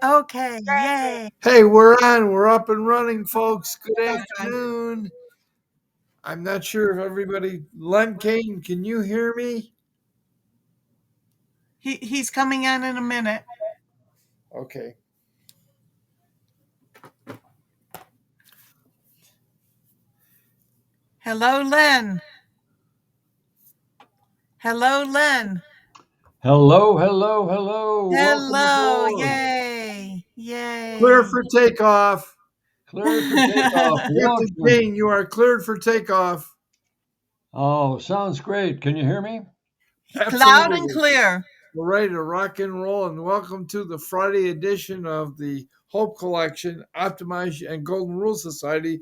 Okay, yay. Hey, we're on. We're up and running, folks. Good afternoon. I'm not sure if everybody. Len Kaine, can you hear me? He's coming on in a minute. Okay. Hello, Len. Hello, Len. Hello, hello, hello. Welcome Hello, aboard. yay, yay. Clear for takeoff. Cleared for takeoff. Captain Welcome. Kaine, you are cleared for takeoff. Oh, sounds great. Can you hear me? Loud and Absolutely. clear. We're ready to rock and roll, and welcome to the Friday edition of the Hope Collection, Optimize and Golden Rule Society.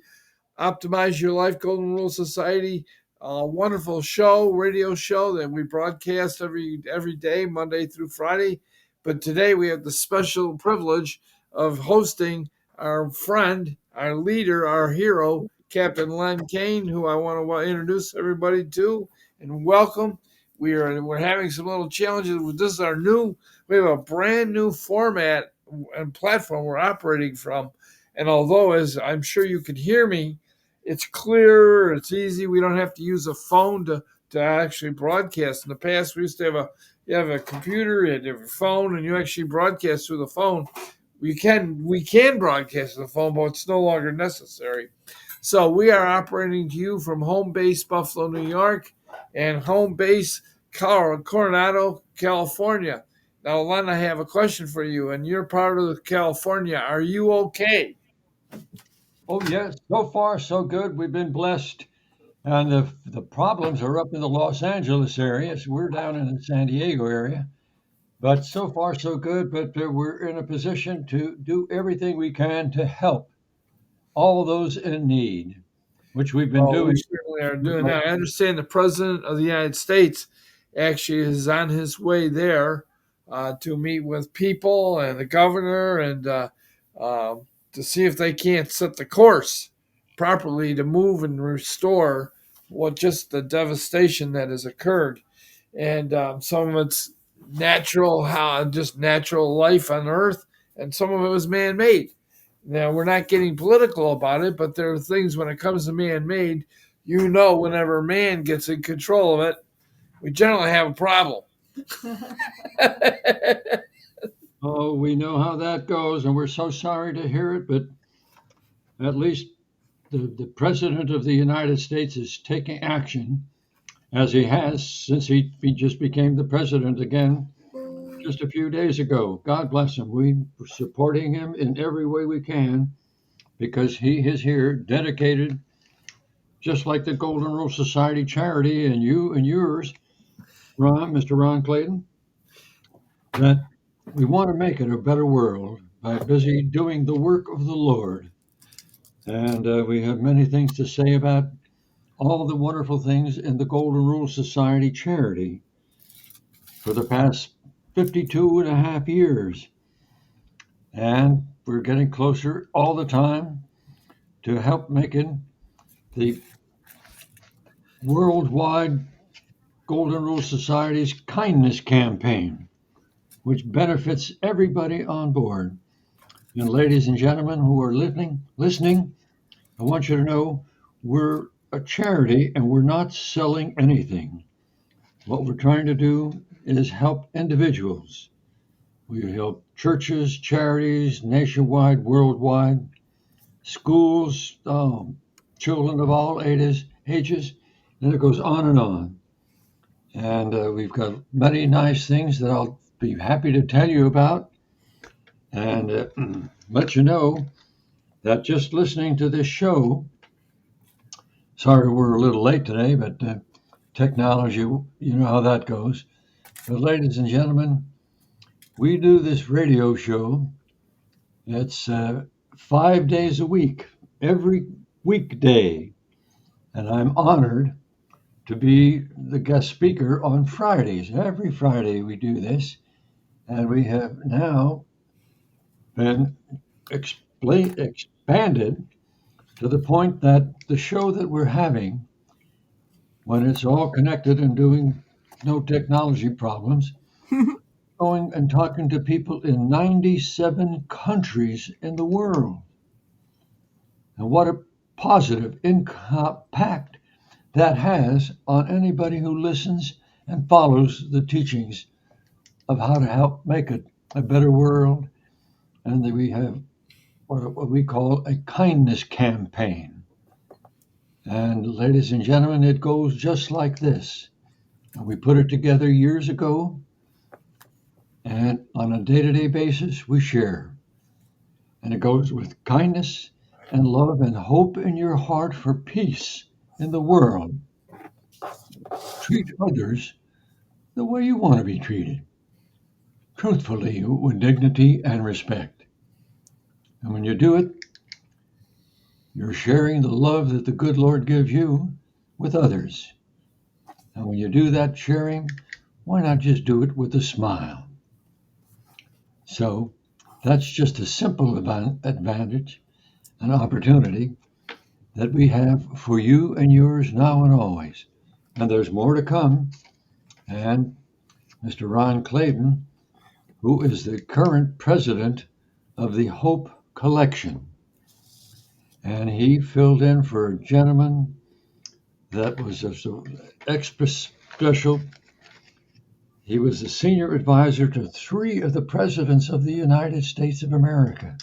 Optimize Your Life Golden Rule Society. A wonderful show, radio show that we broadcast every day, Monday through Friday. But today we have the special privilege of hosting our friend, our leader, our hero, Captain Len Kaine, who I want to introduce everybody to and welcome. We're having some little challenges. This is we have a brand new format and platform we're operating from. And although, as I'm sure you could hear me, it's clear, it's easy. We don't have to use a phone to actually broadcast. In the past, we used to have a computer, you have a phone, and you actually broadcast through the phone. We can broadcast through the phone, but it's no longer necessary. So we are operating to you from home base Buffalo, New York, and home base Coronado, California. Now, Len, I have a question for you, and you're part of California. Are you okay? Oh, yes. So far, so good. We've been blessed. And the problems are up in the Los Angeles area. So we're down in the San Diego area. But so far, so good. But we're in a position to do everything we can to help all those in need, which we've been Oh, we doing. certainly are doing that. I understand the President of the United States actually is on his way there to meet with people and the governor and uh, to see if they can't set the course properly to move and restore what just the devastation that has occurred. And some of it's natural, how just natural life on Earth, and some of it was man made. Now, we're not getting political about it, but there are things when it comes to man made, whenever man gets in control of it, we generally have a problem. Oh, we know how that goes, and we're so sorry to hear it, but at least the President of the United States is taking action, as he has since he just became the President again just a few days ago. God bless him. We're supporting him in every way we can because he is here dedicated, just like the Golden Rule Society charity and you and yours, Mr. Ron Clayton, that we want to make it a better world by busy doing the work of the Lord. And we have many things to say about all the wonderful things in the Golden Rule Society charity for the past 52 and a half years. And we're getting closer all the time to help making the worldwide Golden Rule Society's kindness campaign, which benefits everybody on board. And ladies and gentlemen who are listening, I want you to know we're a charity and we're not selling anything. What we're trying to do is help individuals. We help churches, charities, nationwide, worldwide, schools, children of all ages, and it goes on and on. And we've got many nice things that I'll be happy to tell you about and let you know that just listening to this show, sorry we're a little late today, but technology, you know how that goes. But ladies and gentlemen, we do this radio show. It's 5 days a week, every weekday. And I'm honored to be the guest speaker on Fridays. Every Friday we do this. And we have now been expanded to the point that the show that we're having, when it's all connected and doing no technology problems, going going and talking to people in 97 countries in the world. And what a positive impact that has on anybody who listens and follows the teachings of how to help make it a better world. And that we have what we call a kindness campaign. And ladies and gentlemen, it goes just like this. And we put it together years ago, and on a day-to-day basis, we share. And it goes with kindness and love and hope in your heart for peace in the world. Treat others the way you want to be treated, truthfully, with dignity and respect. And when you do it, you're sharing the love that the good Lord gives you with others. And when you do that sharing, why not just do it with a smile? So that's just a simple advantage, an opportunity that we have for you and yours now and always. And there's more to come. And Mr. Ron Clayton, who is the current president of the Hope Collection, and he filled in for a gentleman that was extra special. He was the senior advisor to 3 of the presidents of the United States of America,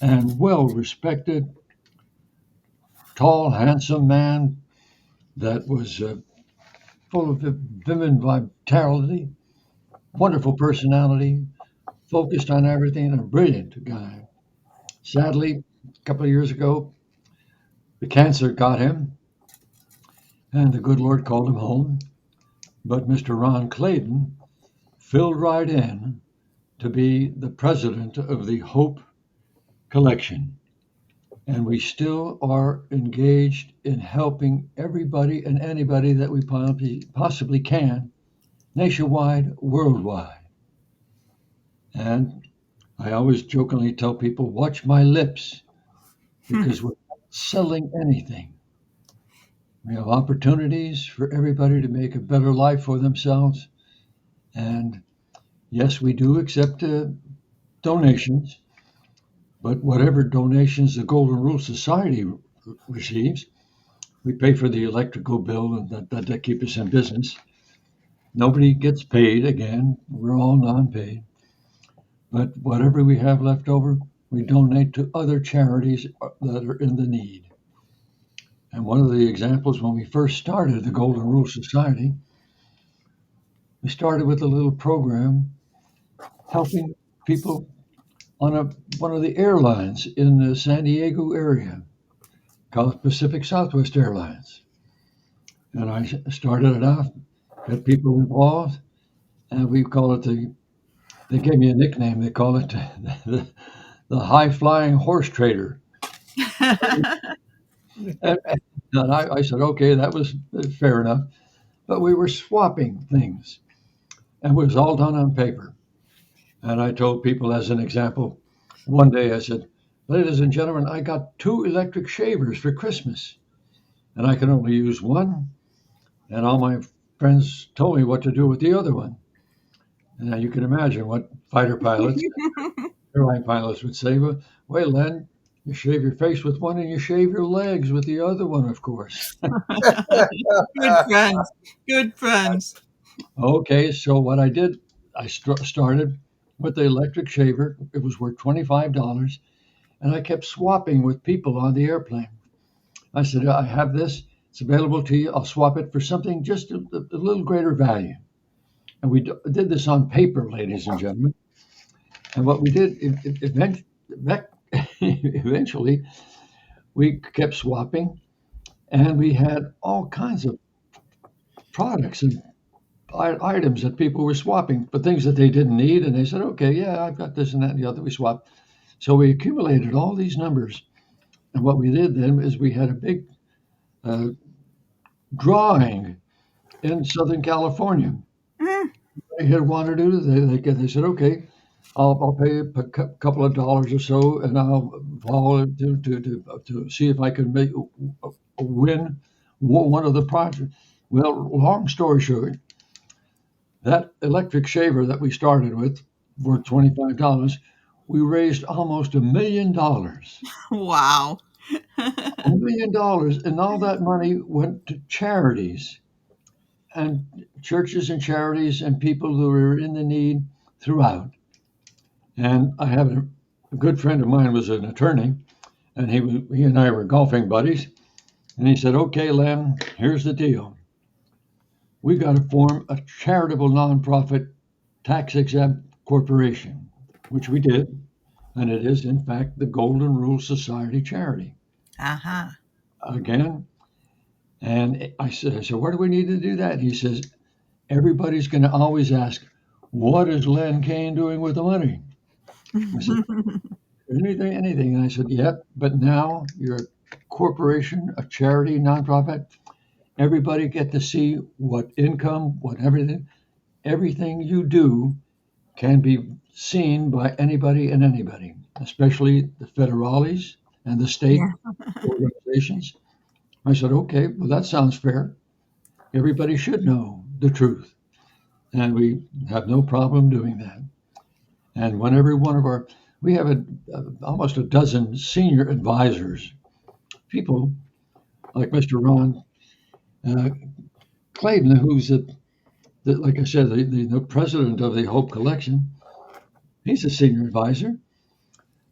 and well-respected, tall, handsome man that was full of vim and vitality, wonderful personality, focused on everything, and a brilliant guy. Sadly, a couple of years ago, the cancer got him, and the good Lord called him home. But Mr. Ron Clayton filled right in to be the president of the Hope Collection. And we still are engaged in helping everybody and anybody that we possibly can, nationwide, worldwide. And I always jokingly tell people, watch my lips, because we're not selling anything. We have opportunities for everybody to make a better life for themselves. And yes, we do accept donations, but whatever donations the Golden Rule Society receives, we pay for the electrical bill, and that keeps us in business. Nobody gets paid again. We're all non-paid. But whatever we have left over, we donate to other charities that are in the need. And one of the examples, when we first started the Golden Rule Society, we started with a little program helping people on one of the airlines in the San Diego area called Pacific Southwest Airlines. And I started it off, got people involved, and we call it they gave me a nickname, they call it the high-flying horse trader. And I said, okay, that was fair enough. But we were swapping things, and it was all done on paper. And I told people, as an example, one day I said, ladies and gentlemen, I got 2 electric shavers for Christmas, and I can only use one. And all my friends told me what to do with the other one. And now you can imagine what fighter pilots, airline pilots would say, well, Len, you shave your face with one and you shave your legs with the other one, of course. Good friends. Good friends. Okay, so what I did, I started with the electric shaver. It was worth $25, and I kept swapping with people on the airplane. I said, I have this. It's available to you. I'll swap it for something just a little greater value. And we did this on paper, ladies and gentlemen. And what we did, eventually, we kept swapping, and we had all kinds of products and items that people were swapping for things that they didn't need. And they said, okay, yeah, I've got this and that and the other. We swapped. So we accumulated all these numbers. And what we did then is we had a big drawing in Southern California. They had wanted to do. They said, okay, I'll pay a couple of dollars or so, and I'll volunteer to see if I can win one of the projects. Well, long story short, That electric shaver that we started with, worth $25, we raised almost $1 million. Wow. $1 million, and all that money went to charities and churches and charities and people who were in the need throughout. And I have a good friend of mine was an attorney, and he and I were golfing buddies. And he said, "Okay, Len, here's the deal. We got to form a charitable nonprofit tax exempt corporation," which we did. And it is, in fact, the Golden Rule Society charity. Uh-huh. Again, and I said, "So, what do we need to do that?" He says, "Everybody's going to always ask, what is Len Kaine doing with the money?" I said, anything. And I said, "Yep, but now you're a corporation, a charity, nonprofit. Everybody get to see what income, what everything you do can be seen by anybody and anybody, especially the federales and the state Yeah. organizations." I said, "Okay, well, that sounds fair. Everybody should know the truth." And we have no problem doing that. And whenever we have almost a dozen senior advisors, people like Mr. Ron uh, Clayton, who's like I said, the president of the Hope Collection. He's a senior advisor.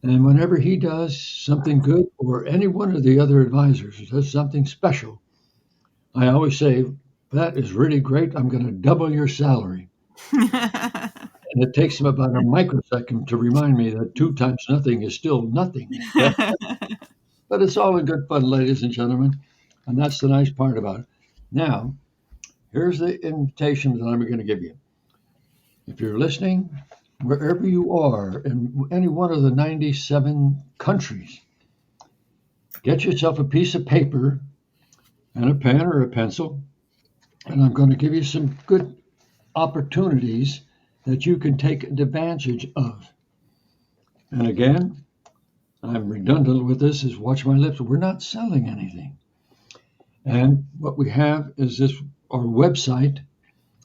And whenever he does something good, or any one of the other advisors does something special, I always say, "That is really great. I'm going to double your salary." And it takes him about a microsecond to remind me that 2 times nothing is still nothing. But it's all in good fun, ladies and gentlemen. And that's the nice part about it. Now, here's the invitation that I'm going to give you. If you're listening, wherever you are in any one of the 97 countries, get yourself a piece of paper and a pen or a pencil, and I'm going to give you some good opportunities that you can take advantage of. And again, I'm redundant with this, is watch my lips. We're not selling anything. And what we have is our website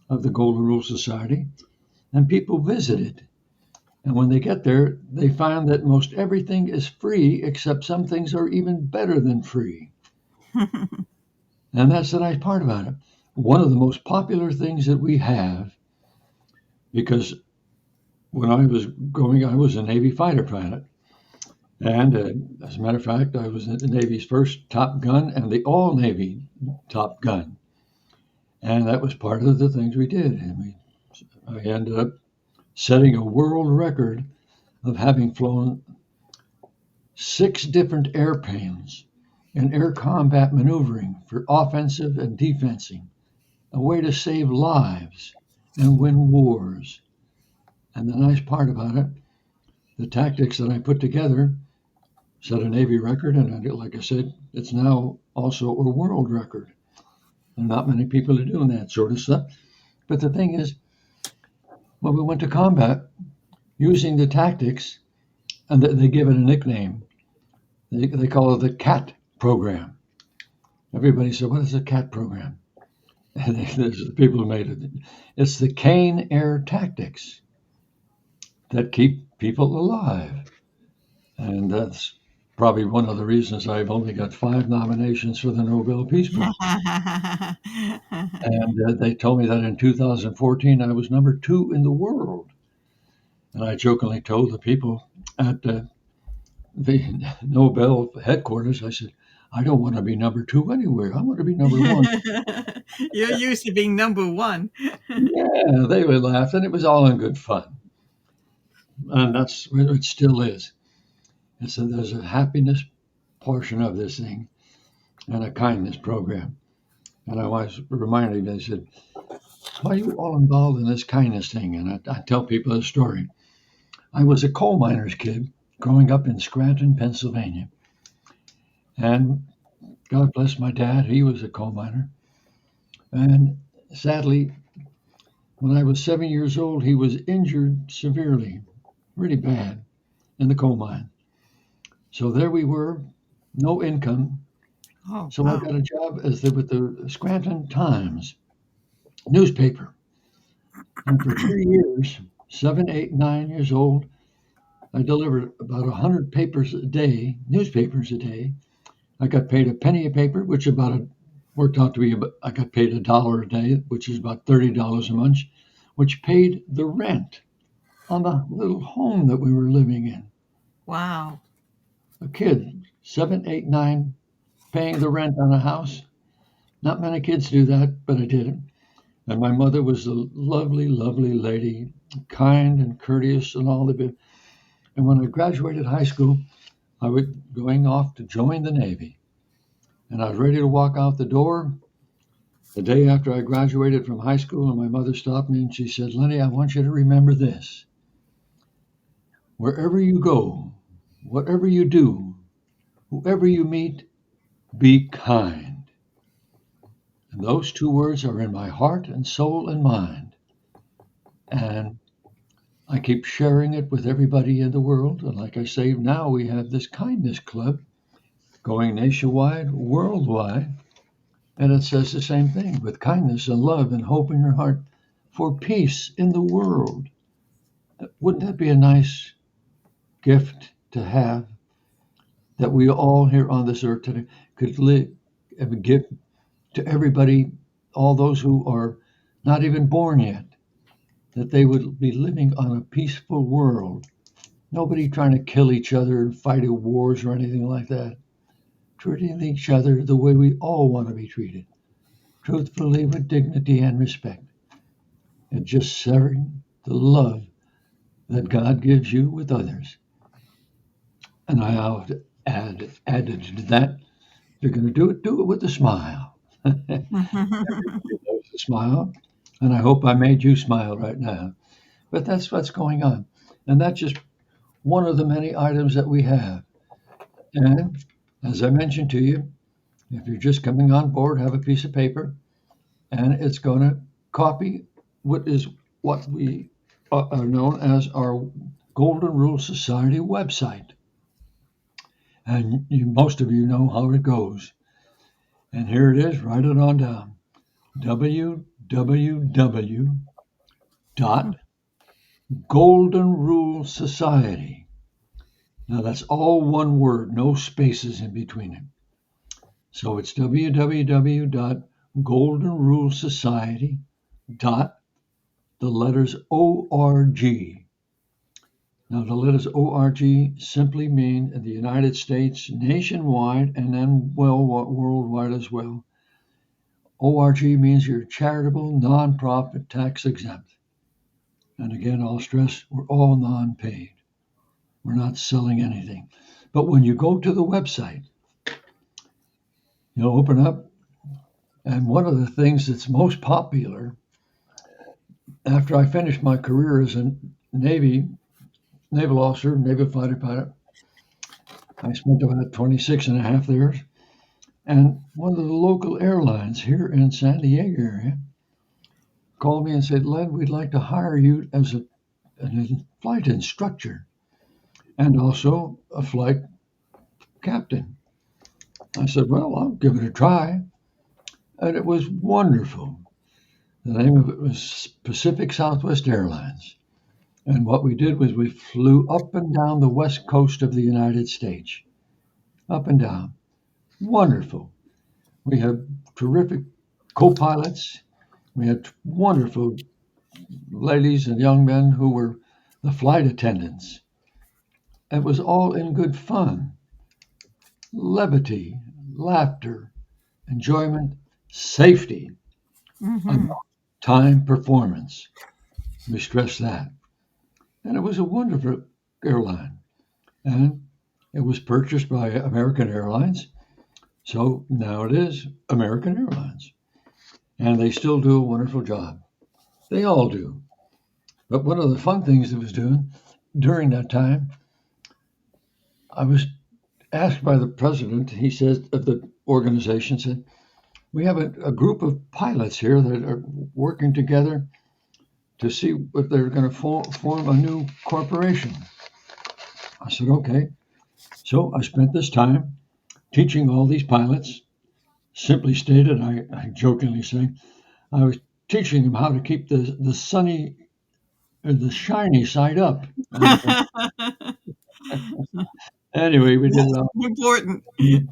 of the Golden Rule Society, and people visit it. And when they get there, they find that most everything is free, except some things are even better than free. And that's the nice part about it. One of the most popular things that we have, because when I was going, I was a Navy fighter pilot. And as a matter of fact, I was the Navy's first Top Gun and the all-Navy Top Gun. And that was part of the things we did. And I ended up setting a world record of having flown 6 different airplanes in air combat maneuvering for offensive and defensive, a way to save lives and win wars. And the nice part about it, the tactics that I put together set a Navy record, and like I said, it's now also a world record. And not many people are doing that sort of stuff. But the thing is, when we went to combat, using the tactics, and they give it a nickname. They call it the CAT program. Everybody said, "What is the CAT program?" And there's the people who made it. It's the Kaine Air Tactics that keep people alive. And that's probably one of the reasons I've only got 5 nominations for the Nobel Peace Prize. And they told me that in 2014 I was number 2 in the world. And I jokingly told the people at the Nobel headquarters, I said, "I don't want to be number 2 anywhere. I want to be number 1. You're used to being number 1. Yeah, they would laugh, and it was all in good fun. And that's what it still is. And so there's a happiness portion of this thing and a kindness program. And I was reminded, they said, "Why are you all involved in this kindness thing?" And I tell people a story. I was a coal miner's kid growing up in Scranton, Pennsylvania. And God bless my dad, he was a coal miner. And sadly, when I was 7 years old, he was injured severely, really bad, in the coal mine. So there we were, no income. Oh, So I got a job with the Scranton Times newspaper. And for 3 years, 7, 8, 9 years old, I delivered about 100 papers a day, newspapers a day. I got paid a penny a paper, which worked out to be I got paid $1 a day, which is about $30 a month, which paid the rent on the little home that we were living in. Wow. A kid, 7, 8, 9, paying the rent on a house. Not many kids do that, but I did it. And my mother was a lovely, lovely lady, kind and courteous and all of it. And when I graduated high school, I was going off to join the Navy. And I was ready to walk out the door the day after I graduated from high school. And my mother stopped me and she said, "Lenny, I want you to remember this. Wherever you go, whatever you do, whoever you meet, be kind." And those two words are in my heart and soul and mind. And I keep sharing it with everybody in the world. And like I say, now we have this kindness club going nationwide, worldwide. And it says the same thing: with kindness and love and hope in your heart for peace in the world. Wouldn't that be a nice gift to have, that we all here on this earth today could live and give to everybody, all those who are not even born yet, that they would be living on a peaceful world. Nobody trying to kill each other and fight in wars or anything like that. Treating each other the way we all want to be treated, truthfully, with dignity and respect, and just sharing the love that God gives you with others. And I have added to that, if you're going to do it with a smile. Everybody loves a smile, and I hope I made you smile right now. But that's what's going on. And that's just one of the many items that we have. And as I mentioned to you, if you're just coming on board, have a piece of paper, and it's going to copy what we are known as our Golden Rule Society website. And most of you know how it goes. And here it is, write it on down: www.goldenrulesociety. Now that's all one word, no spaces in between it. So it's www.goldenrulesociety. The letters ORG. Now the letters ORG simply mean in the United States, nationwide, and then worldwide as well. ORG means you're charitable, nonprofit, tax exempt. And again, I'll stress, we're all non-paid. We're not selling anything. But when you go to the website, you'll open up, and one of the things that's most popular, after I finished my career as a naval officer, naval fighter pilot, I spent about 26 and a half years. And one of the local airlines here in San Diego area called me and said, "Len, we'd like to hire you as a flight instructor and also a flight captain." I said, "Well, I'll give it a try." And it was wonderful. The name of it was Pacific Southwest Airlines. And what we did was we flew up and down the west coast of the United States, up and down. Wonderful. We had terrific co-pilots. We had wonderful ladies and young men who were the flight attendants. It was all in good fun, levity, laughter, enjoyment, safety, and time performance. We stress that. And it was a wonderful airline. And it was purchased by American Airlines. So now it is American Airlines. And they still do a wonderful job. They all do. But one of the fun things it was doing during that time, I was asked by the president, he says, of the organization, said, "We have a group of pilots here that are working together to see if they're going to form a new corporation." I said, "Okay." So I spent this time teaching all these pilots. Simply stated, I jokingly say, I was teaching them how to keep the sunny the shiny side up. Anyway, we did it That's all. important. It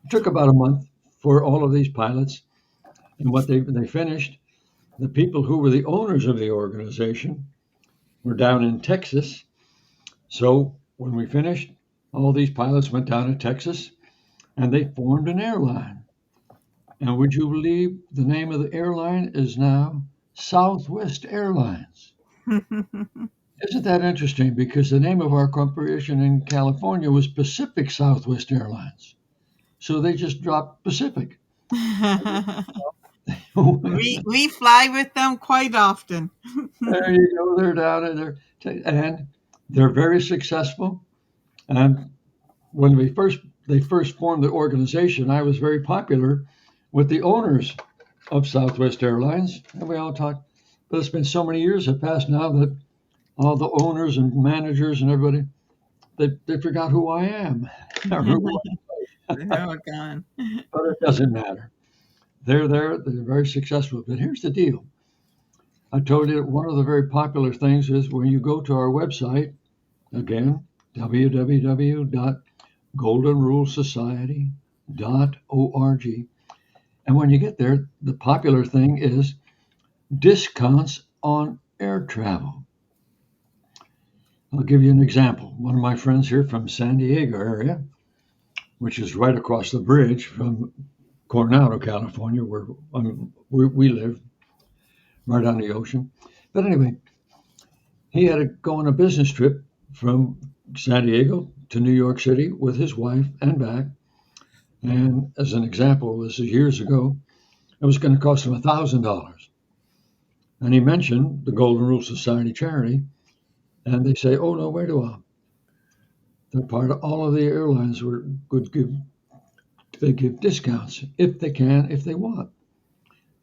took about a month for all of these pilots, and what they finished. The people who were the owners of the organization were down in Texas. So when we finished, all these pilots went down to Texas and they formed an airline. And would you believe the name of the airline is now Southwest Airlines? Isn't that interesting? Because the name of our corporation in California was Pacific Southwest Airlines. So they just dropped Pacific. We fly with them quite often. There you go. They're down in there, and they're very successful. And when they first formed the organization, I was very popular with the owners of Southwest Airlines, and we all talked. But it's been so many years have passed now that all the owners and managers and everybody they forgot who I am. They're all gone. But it doesn't matter. They're there. They're very successful. But here's the deal. I told you that one of the very popular things is when you go to our website, again, www.goldenrulesociety.org. And when you get there, the popular thing is discounts on air travel. I'll give you an example. One of my friends here from San Diego area, which is right across the bridge from Coronado, California, where we live, right on the ocean. But anyway, he had to go on a business trip from San Diego to New York City with his wife and back. And as an example, this is years ago, it was going to cost him $1,000. And he mentioned the Golden Rule Society charity, and they say, "Oh no, wait a while. They're part of all of the airlines they give discounts if they can, if they want,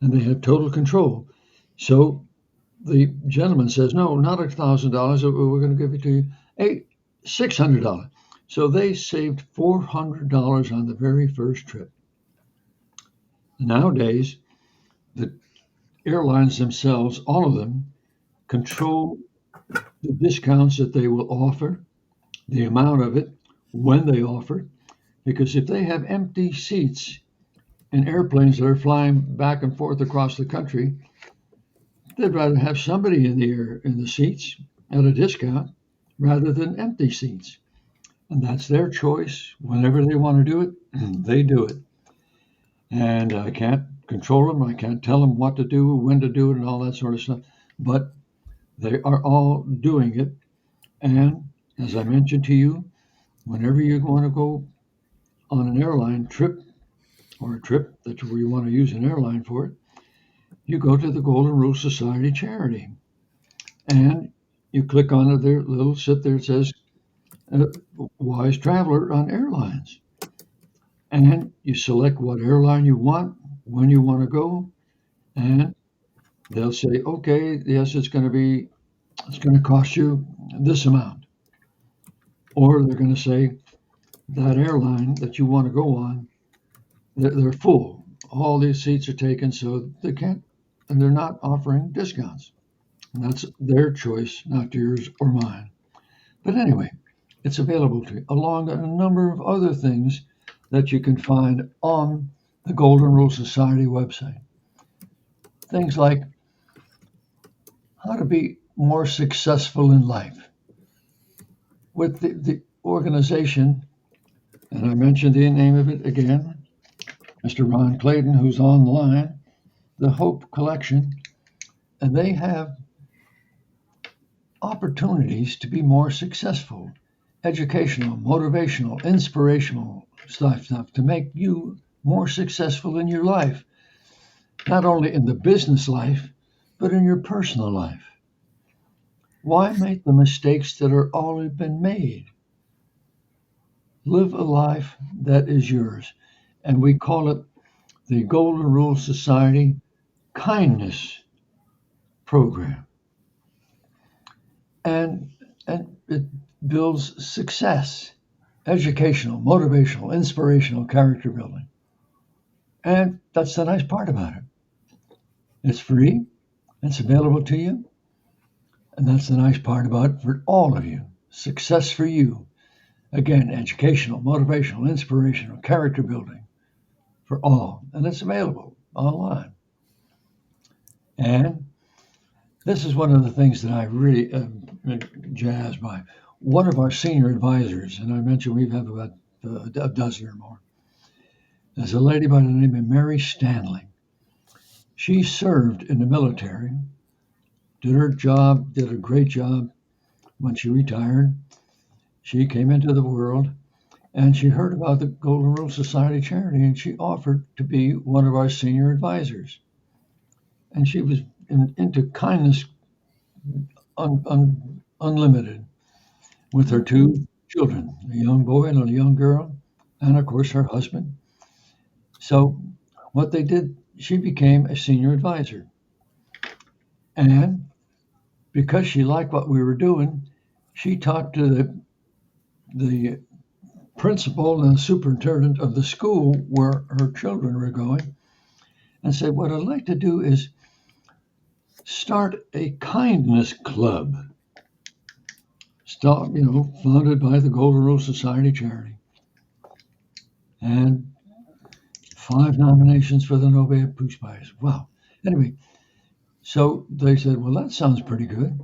and they have total control." So the gentleman says, "No, not $1,000. We're going to give it to you $600." So they saved $400 on the very first trip. Nowadays, the airlines themselves, all of them, control the discounts that they will offer, the amount of it, when they offer it, because if they have empty seats in airplanes that are flying back and forth across the country, they'd rather have somebody in the air in the seats at a discount rather than empty seats. And that's their choice. Whenever they want to do it, they do it. And I can't control them. I can't tell them what to do, when to do it, and all that sort of stuff. But they are all doing it. And as I mentioned to you, whenever you want to go on an airline trip or a trip that's where you want to use an airline for it, you go to the Golden Rule Society charity. And you click on their little sit there. It says, Wise Traveler on Airlines. And you select what airline you want, when you want to go, and they'll say, okay, yes, it's going to cost you this amount. Or they're going to say, that airline that you want to go on, they're full. All these seats are taken, so they can't, and they're not offering discounts. And that's their choice, not yours or mine. But anyway, it's available to you, along with a number of other things that you can find on the Golden Rule Society website. Things like how to be more successful in life. With the organization, and I mentioned the name of it again, Mr. Ron Clayton, who's online, the Hope Collection, and they have opportunities to be more successful, educational, motivational, inspirational stuff to make you more successful in your life, not only in the business life, but in your personal life. Why make the mistakes that are already been made? Live a life that is yours. And we call it the Golden Rule Society Kindness Program. And it builds success, educational, motivational, inspirational, character building. And that's the nice part about it. It's free. It's available to you. And that's the nice part about it for all of you. Success for you. Again, educational, motivational, inspirational, character building for all. And it's available online. And this is one of the things that I really am jazzed by. One of our senior advisors, and I mentioned we have about a dozen or more, is a lady by the name of Mary Stanley. She served in the military, did her job, did a great job. When she retired, she came into the world and she heard about the Golden Rule Society charity and she offered to be one of our senior advisors. And she was into kindness unlimited with her two children, a young boy and a young girl, and of course her husband. So what they did, she became a senior advisor. And because she liked what we were doing, she talked to the principal and the superintendent of the school where her children were going and said, what I'd like to do is start a kindness club. Founded by the Golden Rule Society charity. And 5 nominations for the Nobel Peace Prize. Wow. Anyway, so they said, well, that sounds pretty good.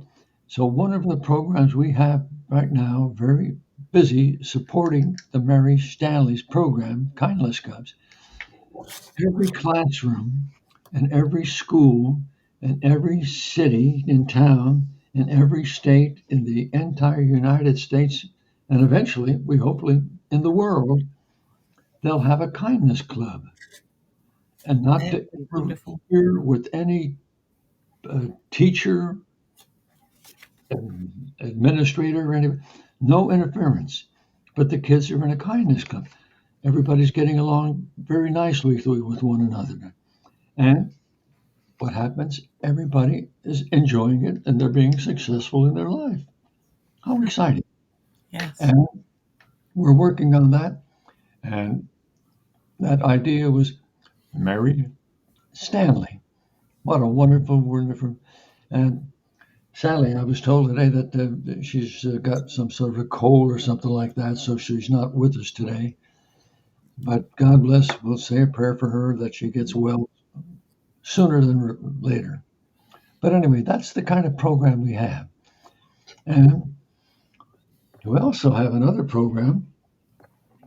So one of the programs we have right now, very busy supporting the Mary Stanley's program, Kindness Clubs. Every classroom and every school and every city and town in every state in the entire United States, and eventually, we hopefully, in the world, they'll have a kindness club. And not to interfere with any teacher, administrator, or anything. No interference. But the kids are in a kindness club. Everybody's getting along very nicely with one another. And what happens? Everybody is enjoying it and they're being successful in their life. How exciting. Yes. And we're working on that. And that idea was Mary Stanley. What a wonderful. And sadly, I was told today that she's got some sort of a cold or something like that, so she's not with us today. But God bless, we'll say a prayer for her that she gets well sooner than later. But anyway, that's the kind of program we have. And we also have another program,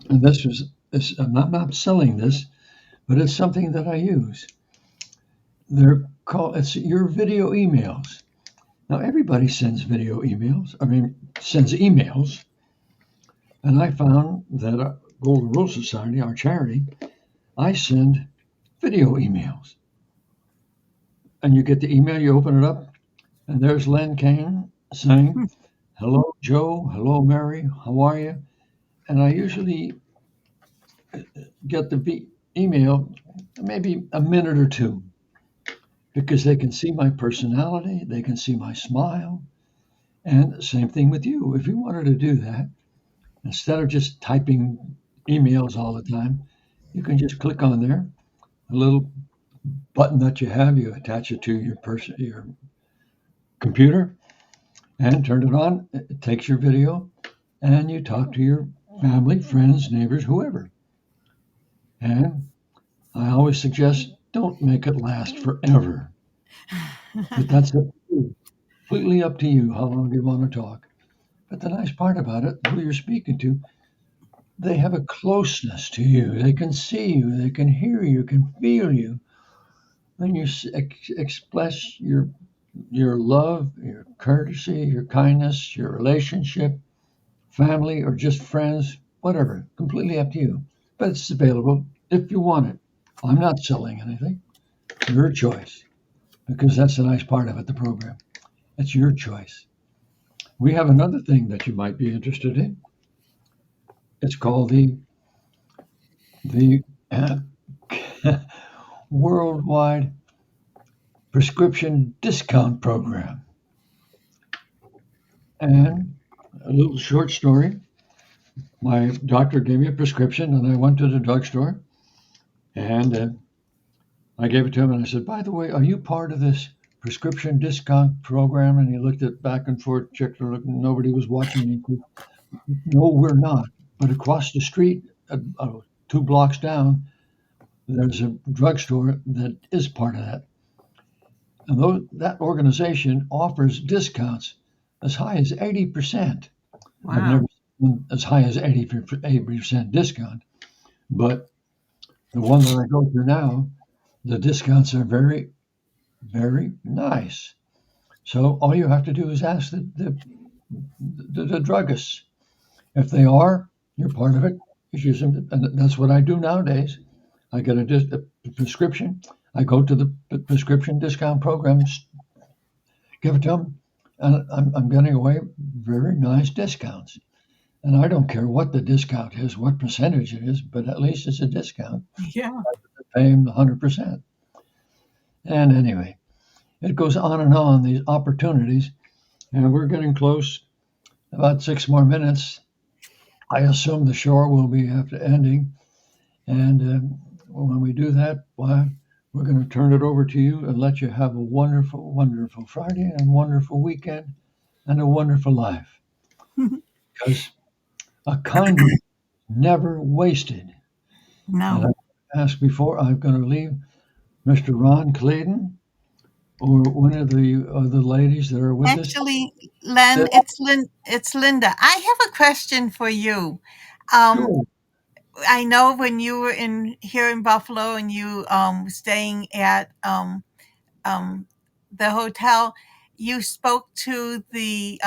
and I'm not selling this, but it's something that I use. It's your video emails. Now, everybody sends video emails. Sends emails. And I found that Golden Rule Society, our charity, I send video emails. And you get the email, you open it up, and there's Len Kaine saying, hello, Joe. Hello, Mary. How are you? And I usually get the email maybe a minute or two because they can see my personality. They can see my smile. And same thing with you. If you wanted to do that, instead of just typing emails all the time, you can just click on there, a little button that you have, you attach it to your computer and turn it on. It takes your video and you talk to your family, friends, neighbors, whoever. And I always suggest don't make it last forever. But that's completely up to you how long you want to talk. But the nice part about it, who you're speaking to, they have a closeness to you. They can see you, they can hear you, can feel you. When you express your love, your courtesy, your kindness, your relationship, family, or just friends, whatever, completely up to you. But it's available if you want it. I'm not selling anything. Your choice. Because that's the nice part of it, the program. It's your choice. We have another thing that you might be interested in. It's called the Worldwide Prescription Discount Program. And a little short story. My doctor gave me a prescription and I went to the drugstore and I gave it to him and I said, by the way, are you part of this prescription discount program, and he looked at back and forth, checked, nobody was watching. He said, no, we're not. But across the street, 2 blocks down, there's a drugstore that is part of that. And that organization offers discounts as high as 80%. I've Wow. never seen as high as 80% discount, but the one that I go to now, the discounts are very, very nice. So all you have to do is ask the druggists. If they are, you're part of it. You use them, and that's what I do nowadays. I get a prescription. I go to the prescription discount programs, give it to them, and I'm getting away very nice discounts. And I don't care what the discount is, what percentage it is, but at least it's a discount. Yeah. Paying 100%. And anyway, it goes on and on, these opportunities. And we're getting close, about 6 more minutes. I assume the show will be after ending. And when we do that, why, we're going to turn it over to you and let you have a wonderful, wonderful Friday and wonderful weekend and a wonderful life. Because a kindness never wasted. And No. I asked before, I'm going to leave Mr. Ron Clayton or one of the ladies that are with us. Actually, Len, it's Linda. I have a question for you. Um, Sure. I know when you were here in Buffalo and you staying at um, the hotel, you spoke to the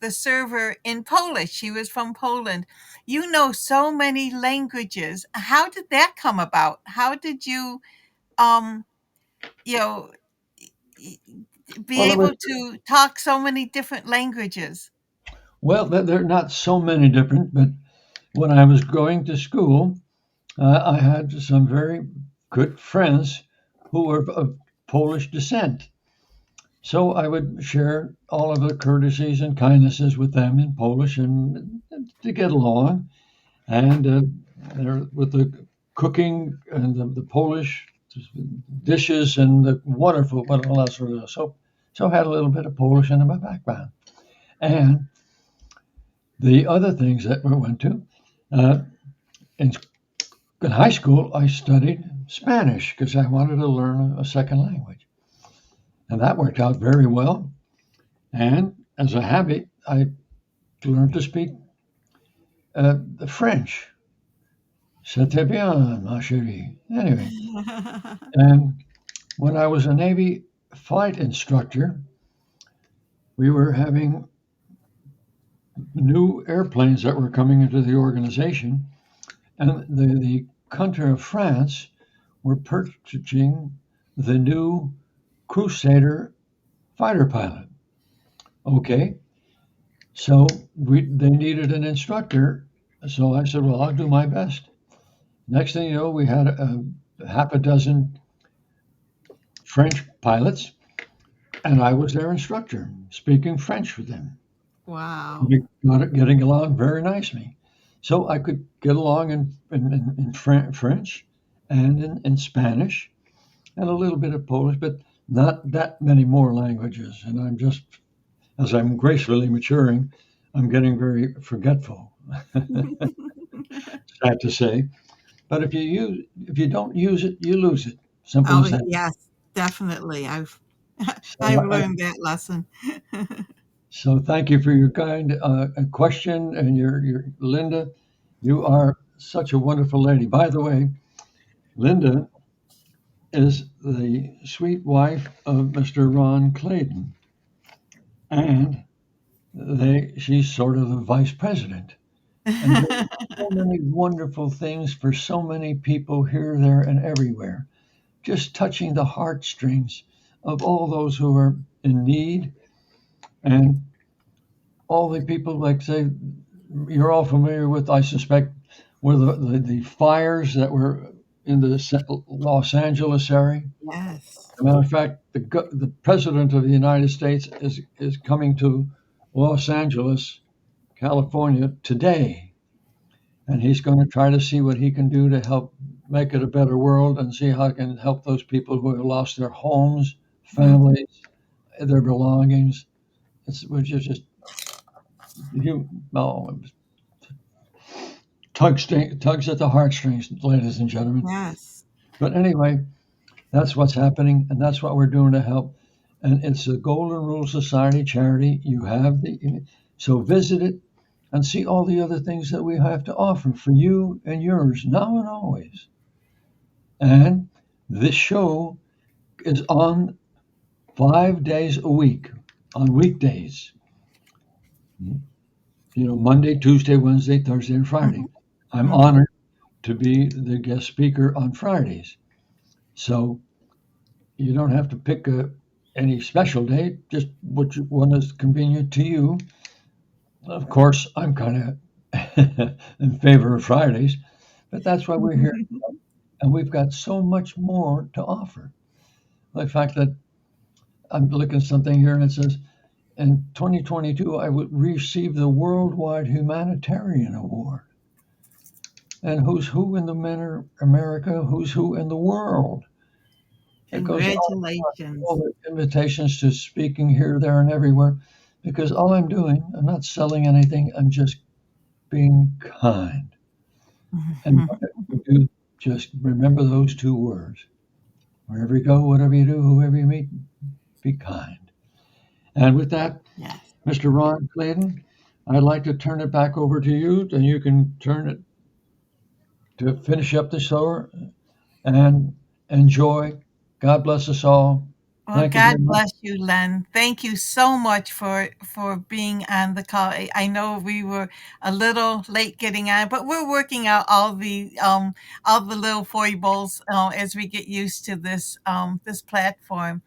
server in Polish. She was from Poland. You know so many languages. How did that come about? How did you um, you know y- be Well, it was, able to talk so many different languages? well, there are not so many different, but when I was going to school, I had some very good friends who were of Polish descent. So I would share all of the courtesies and kindnesses with them in Polish and to get along. And there, with the cooking and the Polish dishes and the wonderful, but all that sort of stuff. So I had a little bit of Polish in my background. And the other things that we went to, uh, in, in high school, I studied Spanish because I wanted to learn a second language. And that worked out very well. And as a habit, I learned to speak the French. C'était bien, ma chérie. Anyway, and when I was a Navy flight instructor, we were having new airplanes that were coming into the organization, and the country of France were purchasing the new Crusader fighter pilot. Okay, so they needed an instructor, so I said, "Well, I'll do my best." Next thing you know, we had half a dozen French pilots, and I was their instructor, speaking French with them. Wow. We got it getting along very nicely. So I could get along in French and in Spanish and a little bit of Polish, but not that many more languages. And I'm just, as I'm gracefully maturing, I'm getting very forgetful. Sad to say, but if you don't use it, you lose it. Simple Oh as that. yes, definitely. I've So, I've learned that lesson. so thank you for your kind question and your Linda. You are such a wonderful lady. By the way, Linda is the sweet wife of Mr. Ron Clayton, and she's sort of the vice president. And doing so many wonderful things for so many people here, there, and everywhere, just touching the heartstrings of all those who are in need, and all the people, like say, you're all familiar with, I suspect, were the fires that were in the Los Angeles area. Yes. As a matter of fact, the president of the United States is coming to Los Angeles, California today, and he's going to try to see what he can do to help make it a better world and see how he can help those people who have lost their homes, Mhm. families, their belongings. It's which is just you no tugs at the heartstrings, ladies and gentlemen. Yes. But anyway, that's what's happening, and that's what we're doing to help. And it's the Golden Rule Society charity. You have the so visit it and see all the other things that we have to offer for you and yours now and always. And this show is on 5 days a week on weekdays. Monday, Tuesday, Wednesday, Thursday, and Friday. Mhm, I'm mhm. honored to be the guest speaker on Fridays. So you don't have to pick any special date, just which one is convenient to you. Of course, I'm kind of in favor of Fridays, but that's why we're here. And we've got so much more to offer. The fact that I'm looking at something here and it says, in 2022, I would receive the Worldwide Humanitarian Award. And who's who in the America, who's who in the world. It goes on all Congratulations. the invitations to speaking here, there, and everywhere, because all I'm doing, I'm not selling anything, I'm just being kind. And whatever you do, just remember those two words. Wherever you go, whatever you do, whoever you meet, be kind. And with that, Yes. Mr. Ron Clayton, I'd like to turn it back over to you, and you can turn it to finish up the show and enjoy. God bless us all. Well, Thank you very God much. bless you, Len. Thank you so much for being on the call. I know we were a little late getting on, but we're working out all the little foibles as we get used to this platform.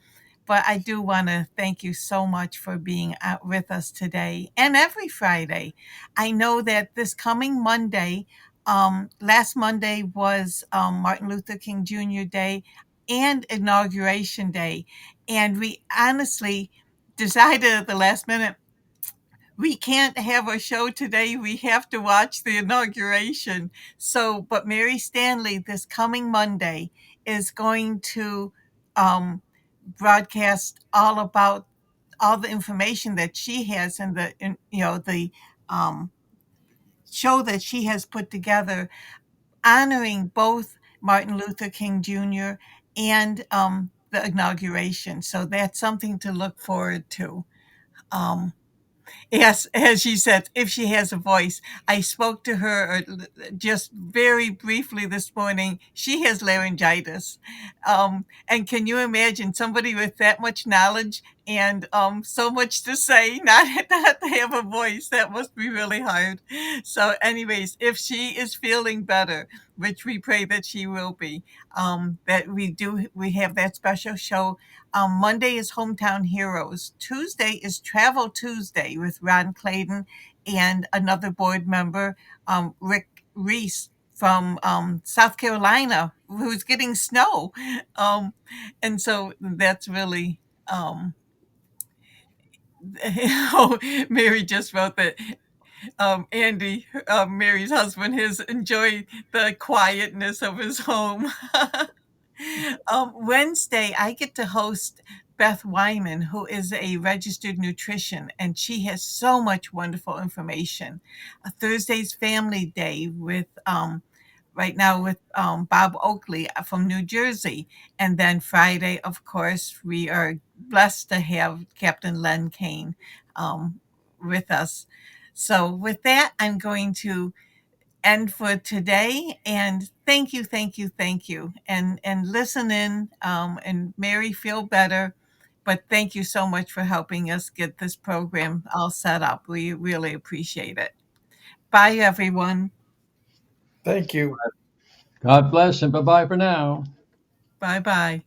But I do want to thank you so much for being out with us today and every Friday. I know that this coming Monday, last Monday was Martin Luther King Jr. Day and Inauguration Day. And we honestly decided at the last minute we can't have a show today. We have to watch the inauguration. So, but Mary Stanley, this coming Monday, is going to um, broadcast all about all the information that she has and the um, show that she has put together honoring both Martin Luther King Jr. and the inauguration. So that's something to look forward to. Um, Yes, as she said, if she has a voice. I spoke to her just very briefly this morning. She has laryngitis. And can you imagine somebody with that much knowledge and so much to say, not to have a voice? That must be really hard. So, anyways, if she is feeling better, which we pray that she will be, that we have that special show. Monday is Hometown Heroes. Tuesday is Travel Tuesday with Ron Clayton and another board member, Rick Reese from South Carolina, who's getting snow. Um, and so that's really. Mary just wrote that Andy, Mary's husband, has enjoyed the quietness of his home. Wednesday, I get to host Beth Wyman, who is a registered nutrition, and she has so much wonderful information. Thursday's Family Day with right now with Bob Oakley from New Jersey, and then Friday, of course, we are blessed to have Captain Len Kaine with us. So, with that, I'm going to end for today. And thank you, thank you, thank you. And listen in and Mary, feel better. But thank you so much for helping us get this program all set up. We really appreciate it. Bye, everyone. Thank you. God bless and bye bye for now. Bye bye.